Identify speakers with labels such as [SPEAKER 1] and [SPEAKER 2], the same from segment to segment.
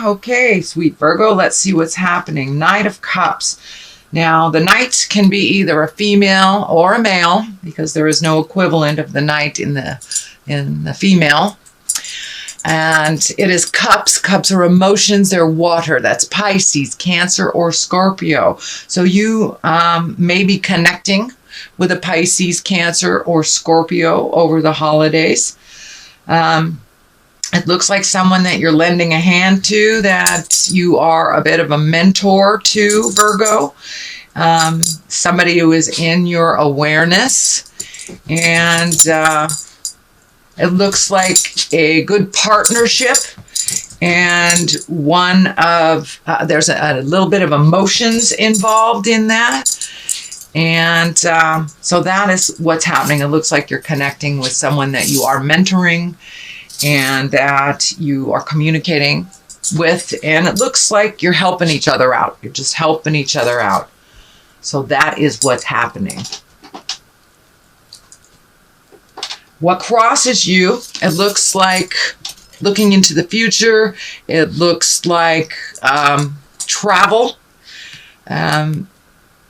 [SPEAKER 1] Okay, sweet Virgo, let's see what's happening. Knight of Cups. Now, the knight can be either a female or a male, because there is no equivalent of the knight in the female. And it is cups. Cups are emotions. They're water. That's Pisces, Cancer, or Scorpio. So you may be connecting with a Pisces, Cancer, or Scorpio over the holidays. It looks like someone that you're lending a hand to, that you are a bit of a mentor to, Virgo. Somebody who is in your awareness. And it looks like a good partnership. And one of, there's a little bit of emotions involved in that. And so that is what's happening. It looks like you're connecting with someone that you are mentoring and that you are communicating with, and it looks like you're helping each other out. You're just helping each other out. So that is what's happening. What crosses you, it looks like looking into the future. It looks like travel. And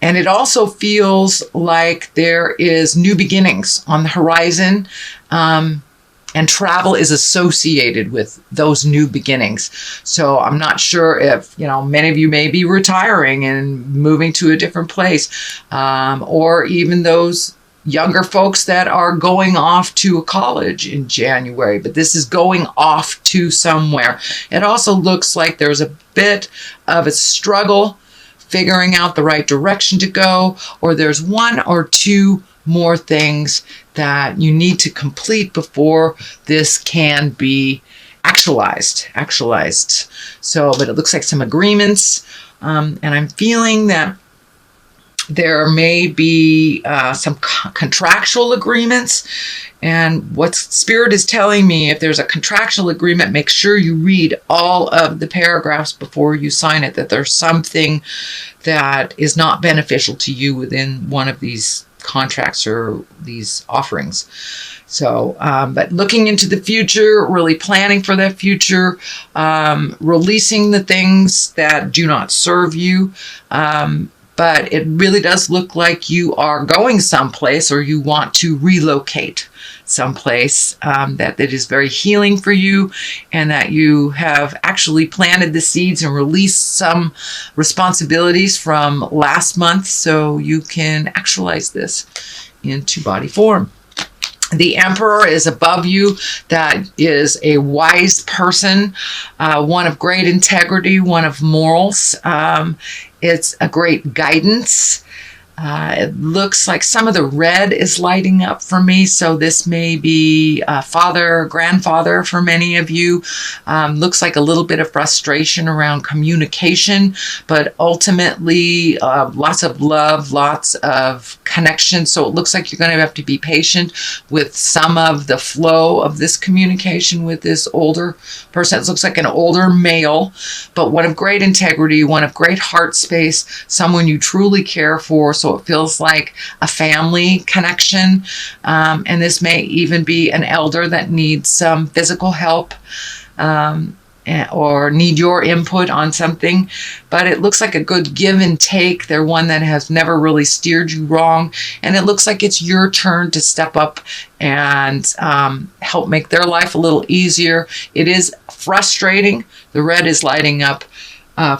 [SPEAKER 1] it also feels like there is new beginnings on the horizon. And travel is associated with those new beginnings. So I'm not sure if, many of you may be retiring and moving to a different place, or even those younger folks that are going off to a college in January, but this is going off to somewhere. It also looks like there's a bit of a struggle figuring out the right direction to go, or there's one or two more things that you need to complete before this can be actualized. So, but it looks like some agreements, and I'm feeling that there may be some contractual agreements. And what Spirit is telling me, if there's a contractual agreement, make sure you read all of the paragraphs before you sign it, that there's something that is not beneficial to you within one of these contracts or these offerings. So, but looking into the future, really planning for that future, releasing the things that do not serve you. But it really does look like you are going someplace, or you want to relocate someplace, that is very healing for you, and that you have actually planted the seeds and released some responsibilities from last month, so you can actualize this into body form. The Emperor is above you. That is a wise person, one of great integrity, one of morals. It's a great guidance. It looks like some of the red is lighting up for me. So this may be father, grandfather for many of you. Looks like a little bit of frustration around communication, but ultimately lots of love, lots of connection. So it looks like you're going to have to be patient with some of the flow of this communication with this older person. It looks like an older male, but one of great integrity, one of great heart space, someone you truly care for. So it feels like a family connection. And this may even be an elder that needs some physical help, or need your input on something. But it looks like a good give and take. They're one that has never really steered you wrong. And it looks like it's your turn to step up and help make their life a little easier. It is frustrating. The red is lighting up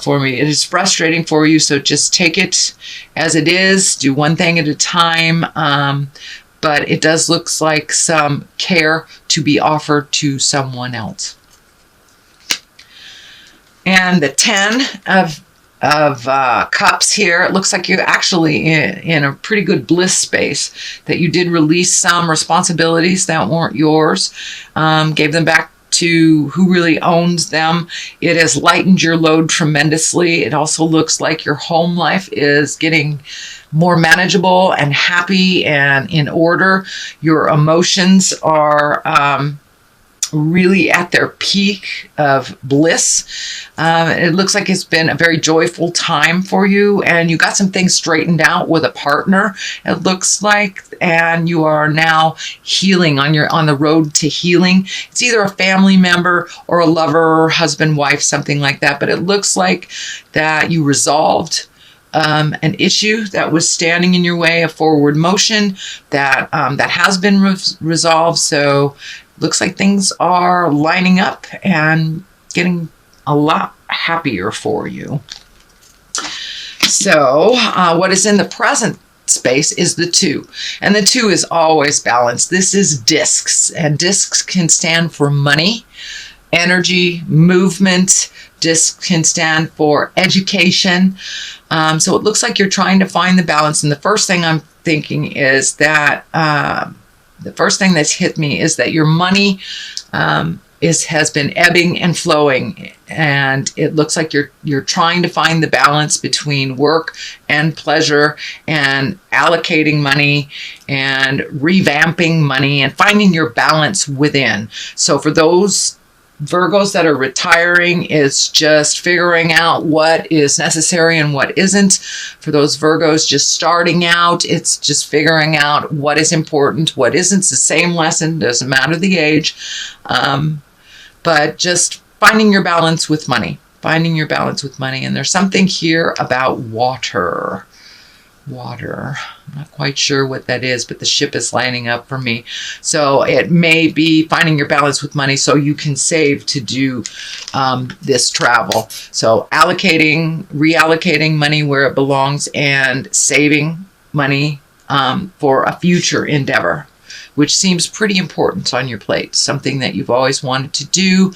[SPEAKER 1] for me. It is frustrating for you, so just take it as it is. Do one thing at a time. But it does look like some care to be offered to someone else. And the 10 of cups here, it looks like you're actually in a pretty good bliss space, that you did release some responsibilities that weren't yours, gave them back to who really owns them. It has lightened your load tremendously. It also looks like your home life is getting more manageable and happy and in order. Your emotions are really at their peak of bliss. It looks like it's been a very joyful time for you, and you got some things straightened out with a partner, it looks like, and you are now healing on the road to healing. It's either a family member or a lover, husband, wife, something like that, but it looks like that you resolved an issue that was standing in your way of forward motion that has been resolved. So looks like things are lining up and getting a lot happier for you. So what is in the present space is the 2. And the 2 is always balanced. This is discs, and discs can stand for money, energy, movement. Discs can stand for education. So it looks like you're trying to find the balance. And the first thing I'm thinking is that the first thing that's hit me is that your money has been ebbing and flowing, and it looks like you're trying to find the balance between work and pleasure, and allocating money and revamping money and finding your balance within. So for those Virgos that are retiring, it's just figuring out what is necessary and what isn't. For those Virgos just starting out, it's just figuring out what is important, what isn't. It's the same lesson, doesn't matter the age, but just finding your balance with money, And there's something here about water. I'm not quite sure what that is, but the ship is lining up for me. So it may be finding your balance with money so you can save to do this travel. So reallocating money where it belongs, and saving money for a future endeavor, which seems pretty important on your plate. Something that you've always wanted to do,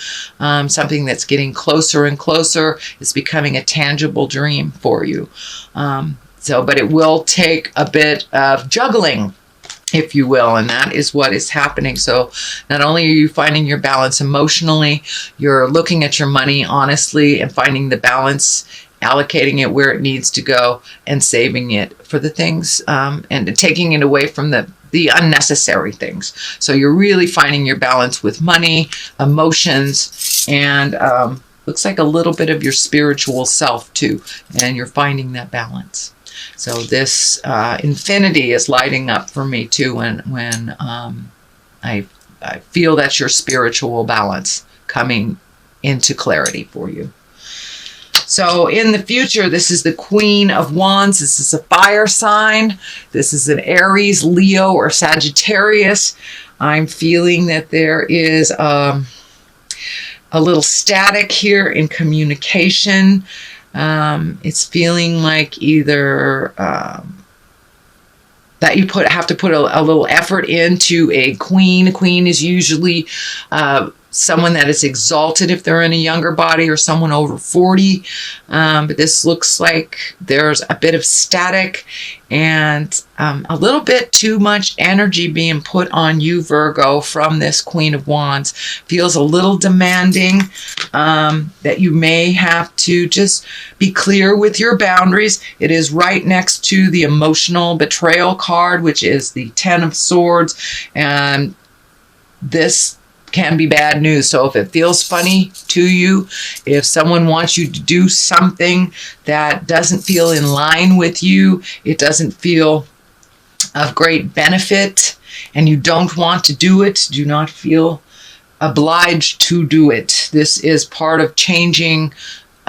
[SPEAKER 1] something that's getting closer and closer. It's becoming a tangible dream for you. But it will take a bit of juggling, if you will, and that is what is happening. So not only are you finding your balance emotionally, you're looking at your money honestly and finding the balance, allocating it where it needs to go, and saving it for the things, and taking it away from the unnecessary things. So you're really finding your balance with money, emotions, and looks like a little bit of your spiritual self too, and you're finding that balance. So this infinity is lighting up for me too when I feel that's your spiritual balance coming into clarity for you. So in the future, this is the Queen of Wands. This is a fire sign. This is an Aries, Leo, or Sagittarius. I'm feeling that there is a little static here in communication. It's feeling like either that you have to put a little effort into a queen. A queen is usually someone that is exalted if they're in a younger body, or someone over 40. But this looks like there's a bit of static and a little bit too much energy being put on you, Virgo, from this Queen of Wands. Feels a little demanding, that you may have to just be clear with your boundaries. It is right next to the emotional betrayal card, which is the 10 of Swords. And this can be bad news. So if it feels funny to you, if someone wants you to do something that doesn't feel in line with you, it doesn't feel of great benefit, and you don't want to do it, do not feel obliged to do it. This is part of changing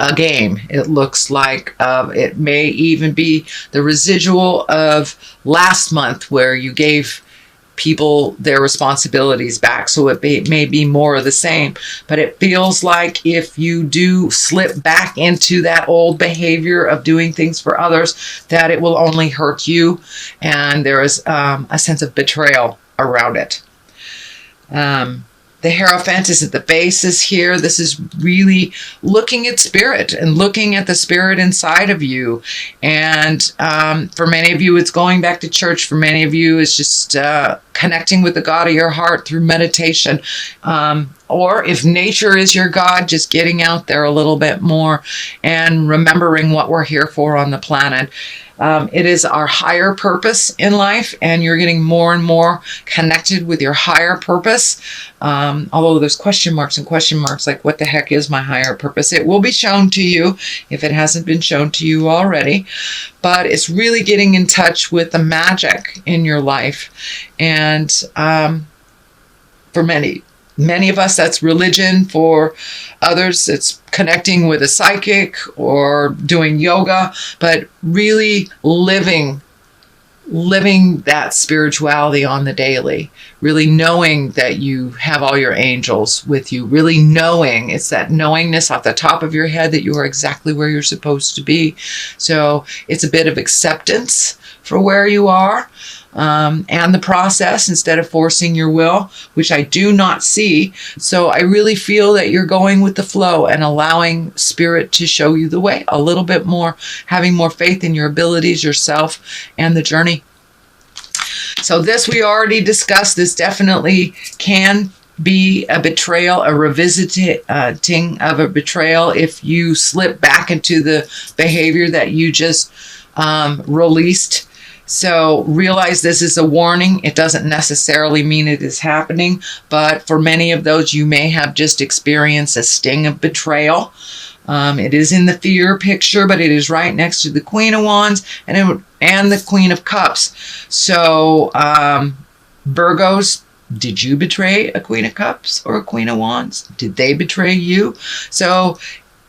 [SPEAKER 1] a game. It looks like it may even be the residual of last month where you gave people their responsibilities back. So it may be more of the same, but it feels like if you do slip back into that old behavior of doing things for others, that it will only hurt you, and there is a sense of betrayal around it. The Hierophant is at the basis here. This is really looking at spirit and looking at the spirit inside of you. And for many of you, it's going back to church. For many of you, it's just connecting with the God of your heart through meditation. Or if nature is your God, just getting out there a little bit more and remembering what we're here for on the planet. It is our higher purpose in life, and you're getting more and more connected with your higher purpose. Although there's question marks and question marks, like what the heck is my higher purpose? It will be shown to you if it hasn't been shown to you already. But it's really getting in touch with the magic in your life. And for many of us, that's religion. For others, it's connecting with a psychic or doing yoga, but really living that spirituality on the daily, really knowing that you have all your angels with you, really knowing, it's that knowingness off the top of your head that you are exactly where you're supposed to be. So it's a bit of acceptance for where you are. And the process, instead of forcing your will, which I do not see. So I really feel that you're going with the flow and allowing spirit to show you the way a little bit more, having more faith in your abilities, yourself, and the journey. So this we already discussed. This definitely can be a betrayal, a revisiting of a betrayal if you slip back into the behavior that you just released. So realize this is a warning. It doesn't necessarily mean it is happening, but for many of those, you may have just experienced a sting of betrayal. It is in the fear picture, but it is right next to the Queen of Wands and the Queen of Cups. So Virgos, did you betray a Queen of Cups or a Queen of Wands? Did they betray you? So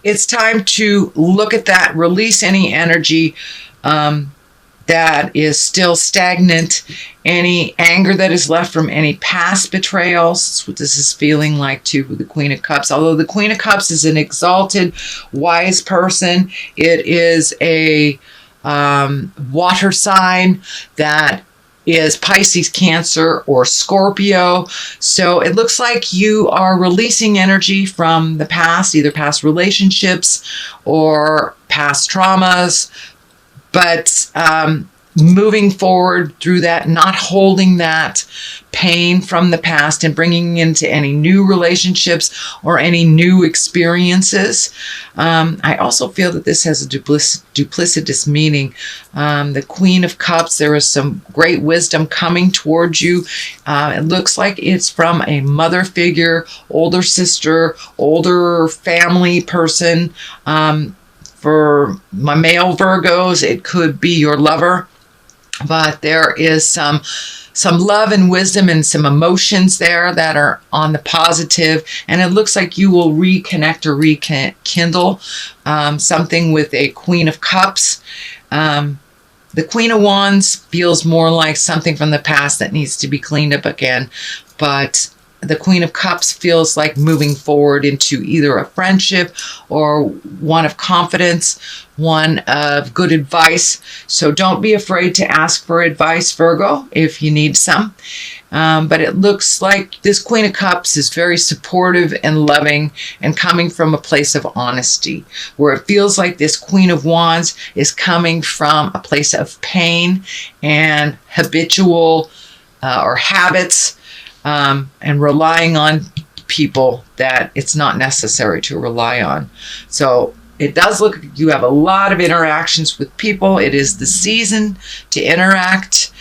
[SPEAKER 1] it's time to look at that, release any energy that is still stagnant, any anger that is left from any past betrayals. That's what this is feeling like too with the Queen of Cups. Although the Queen of Cups is an exalted, wise person, it is a water sign that is Pisces, Cancer, or Scorpio. So it looks like you are releasing energy from the past, either past relationships or past traumas, but moving forward through that, not holding that pain from the past and bringing into any new relationships or any new experiences. I also feel that this has a duplicitous meaning. The Queen of Cups, there is some great wisdom coming towards you. It looks like it's from a mother figure, older sister, older family person. For my male Virgos, it could be your lover, but there is some love and wisdom and some emotions there that are on the positive, and it looks like you will reconnect or rekindle something with a Queen of Cups. The Queen of Wands feels more like something from the past that needs to be cleaned up again, but the Queen of Cups feels like moving forward into either a friendship or one of confidence, one of good advice. So don't be afraid to ask for advice, Virgo, if you need some. But it looks like this Queen of Cups is very supportive and loving and coming from a place of honesty, where it feels like this Queen of Wands is coming from a place of pain and habitual or habits, and relying on people that it's not necessary to rely on. So it does look like you have a lot of interactions with people. It is the season to interact.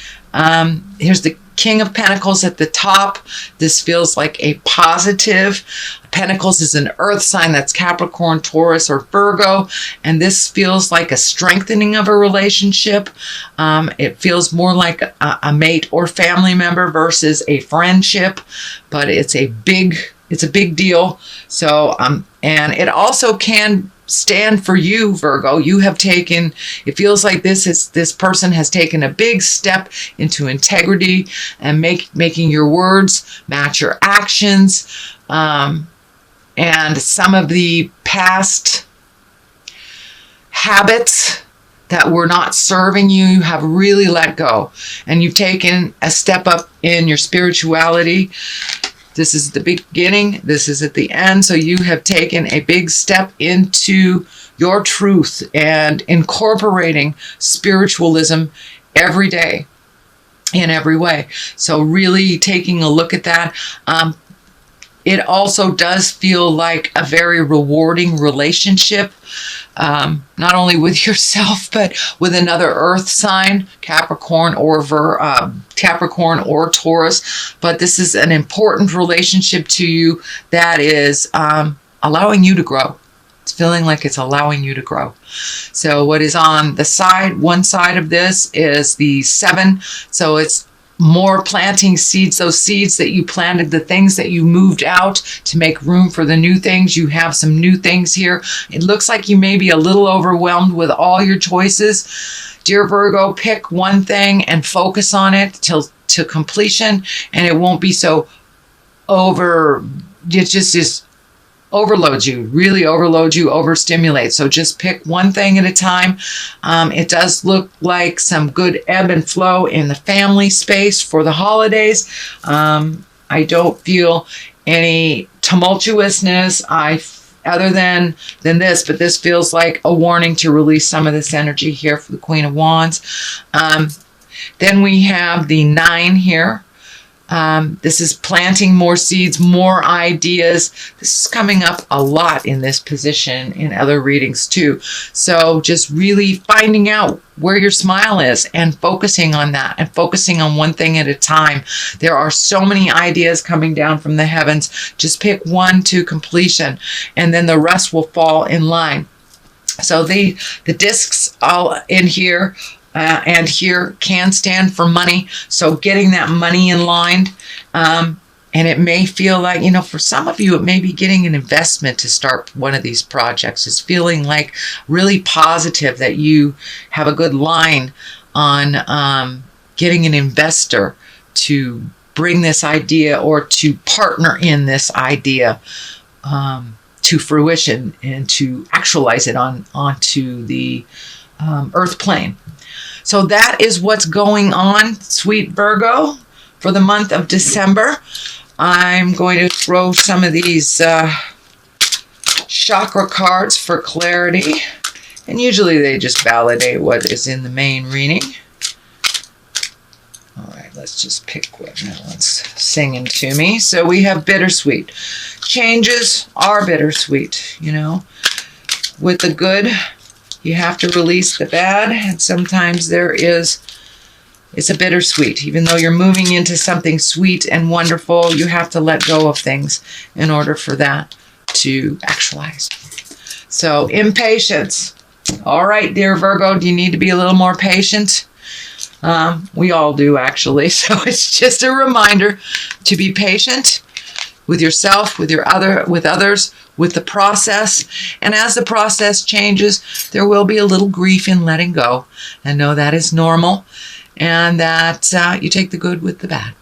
[SPEAKER 1] Here's the King of Pentacles at the top. This feels like a positive. Pentacles is an earth sign, that's Capricorn, Taurus, or Virgo, and this feels like a strengthening of a relationship. It feels more like a mate or family member versus a friendship, but it's a big deal. So and it also can stand for you, Virgo. You have taken, it feels like this person has taken a big step into integrity and making your words match your actions. And some of the past habits that were not serving you, you have really let go. And you've taken a step up in your spirituality. This is the beginning. This is at the end. So you have taken a big step into your truth and incorporating spiritualism every day in every way. So really taking a look at that. It also does feel like a very rewarding relationship, not only with yourself, but with another earth sign, Capricorn or Taurus. But this is an important relationship to you that is allowing you to grow. It's feeling like it's allowing you to grow. So what is on the side, one side of this is the 7. So it's more planting seeds, those seeds that you planted, the things that you moved out to make room for the new things. You have some new things here. It looks like you may be a little overwhelmed with all your choices. Dear Virgo, pick one thing and focus on it to completion, and it won't be so it just is overloads you, really overloads you, overstimulates. So just pick one thing at a time. It does look like some good ebb and flow in the family space for the holidays. I don't feel any tumultuousness other than this, but this feels like a warning to release some of this energy here for the Queen of Wands. Then we have the 9 here. This is planting more seeds, more ideas. This is coming up a lot in this position in other readings too. So just really finding out where your smile is and focusing on that and focusing on one thing at a time. There are so many ideas coming down from the heavens. Just pick one to completion and then the rest will fall in line. So the discs all in here and here can stand for money. So getting that money in line. And it may feel like, for some of you, it may be getting an investment to start one of these projects. It's feeling like really positive that you have a good line on getting an investor to bring this idea or to partner in this idea to fruition and to actualize it onto the earth plane. So that is what's going on, sweet Virgo, for the month of December. I'm going to throw some of these chakra cards for clarity. And usually they just validate what is in the main reading. All right, let's just pick one. That one's singing to me. So we have bittersweet. Changes are bittersweet, With the good, you have to release the bad, and sometimes it's a bittersweet. Even though you're moving into something sweet and wonderful, you have to let go of things in order for that to actualize. So impatience. All right, dear Virgo, do you need to be a little more patient? We all do, actually. So it's just a reminder to be patient with yourself, with others, with the process. And as the process changes, there will be a little grief in letting go. And know that is normal, and that you take the good with the bad.